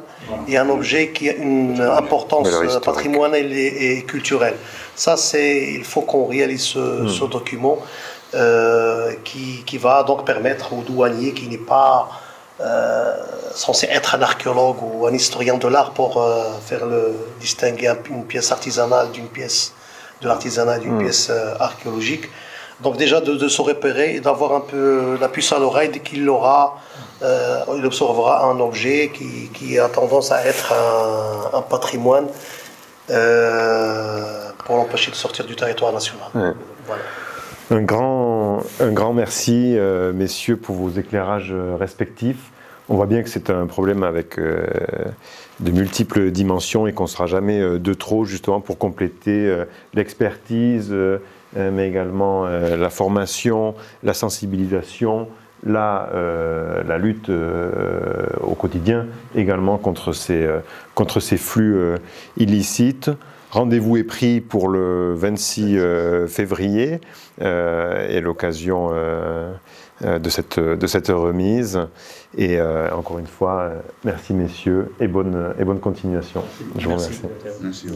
et un objet qui a une importance patrimoniale et culturelle. Ça, il faut qu'on réalise ce document qui va donc permettre au douanier qui n'est pas censé être un archéologue ou un historien de l'art pour distinguer une pièce artisanale d'une pièce de l'artisanat d'une pièce archéologique. Donc déjà de se repérer et d'avoir un peu la puce à l'oreille dès qu'il il observera un objet qui a tendance à être un patrimoine pour l'empêcher de sortir du territoire national. Voilà. Un grand merci, messieurs, pour vos éclairages respectifs. On voit bien que c'est un problème avec de multiples dimensions et qu'on ne sera jamais de trop, justement, pour compléter l'expertise, mais également la formation, la sensibilisation, la lutte au quotidien également contre ces flux illicites. Rendez-vous est pris pour le 26 février et l'occasion de cette remise. Et encore une fois, merci messieurs et bonne continuation. Je vous remercie. Merci.